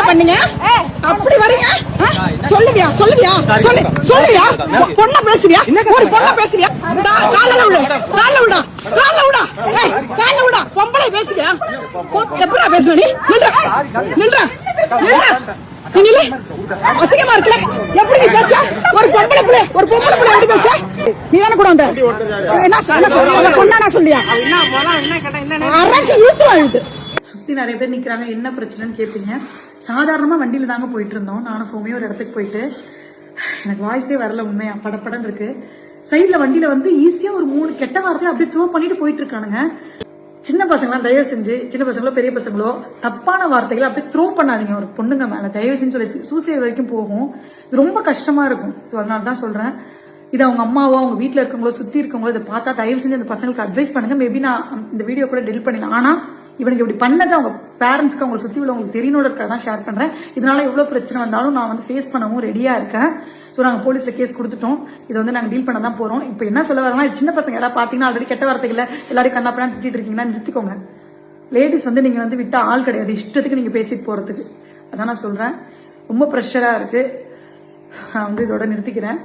பண்ணீங்க? அப்படி வரீங்க? சொல்லுவியா சொல்லுவியா சொல்லுவியா? பொண்ண பேசுவியா? ஒரு பொண்ண பேசுவியா? காலைல விடு காலைல விடா காலைல விடா காலைல விடா பொம்பளை பேசுவியா? எப்படா பேசுவ நீ? நின்ற அசிங்கமா இருக்குல்ல? எப்படி நீ பேச? ஒரு பொம்பளை பிள்ளை எப்படி பேச? நீ தானே கூட வந்த? என்ன சொன்னா சொல்லியா? அரைச்சு இழுத்து சுத்தி நிறைய பேர் நிக்கிறாங்க, என்ன பிரச்சனைன்னு கேட்பீங்க. சாதாரணமா வண்டியில தாங்க போயிட்டு இருந்தோம். நானும் ஃபோமே ஒரு இடத்துக்கு போயிட்டு எனக்கு வாய்ஸே வரல, உண்மையா படப்படம் இருக்கு. சைட்ல வண்டியில வந்து ஈஸியா ஒரு 3 கெட்ட வார்த்தையை அப்படியே த்ரோ பண்ணிட்டு போயிட்டு இருக்கானுங்க. சின்ன பசங்களாம் தயவு செஞ்சு, சின்ன பசங்களோ பெரிய பசங்களோ தப்பான வார்த்தைகளை அப்படியே த்ரோ பண்ணாதீங்க ஒரு பொண்ணுங்க மேல, தயவு செஞ்சு சொல்லி சூசைட் வரைக்கும் போகும். இது ரொம்ப கஷ்டமா இருக்கும். அதனால தான் சொல்றேன், இது அவங்க அம்மாவோ அவங்க வீட்டுல இருக்கவங்களோ சுத்தி இருக்கவங்களோ இதை பார்த்தா தயவு செஞ்சு அந்த பசங்களுக்கு அட்வைஸ் பண்ணுங்க. மேபி நான் இந்த வீடியோ கூட டெலிட் பண்ணிடலாம். ஆனா இவனுக்கு இப்படி பண்ணது அவங்க பேரண்ட்ஸ்க்கு அவங்களை சுத்தி உள்ளவங்களுக்கு தெரியணுன்றதுக்காக தான் ஷேர் பண்றேன். இதனால எவ்வளவு பிரச்சனை வந்தாலும் நான் வந்து ஃபேஸ் பண்ணவும் ரெடியா இருக்கேன். ஸோ நாங்கள் போலீஸ்ல கேஸ் கொடுத்துட்டோம். இதை வந்து நாங்கள் டீல் பண்ண தான் போறோம். இப்போ என்ன சொல்ல வரேன்னா, சின்ன பசங்க யாராவது பாத்தீங்கன்னா ஆல்ரெடி கெட்ட வார்த்தைகளை எல்லாரையும் கண்ணாப்பண்ணா திட்டிட்டு இருக்கீங்கன்னா நிறுத்திக்கோங்க. லேடிஸ் வந்து நீங்க வந்து விட்டா ஆள் கிடையாது, இஷ்டத்துக்கு நீங்க பேசிட்டு போறதுக்கு. அதான் நான் சொல்றேன். ரொம்ப ப்ரெஷரா இருக்கு. நான் வந்து இதோட நிறுத்திக்கிறேன்.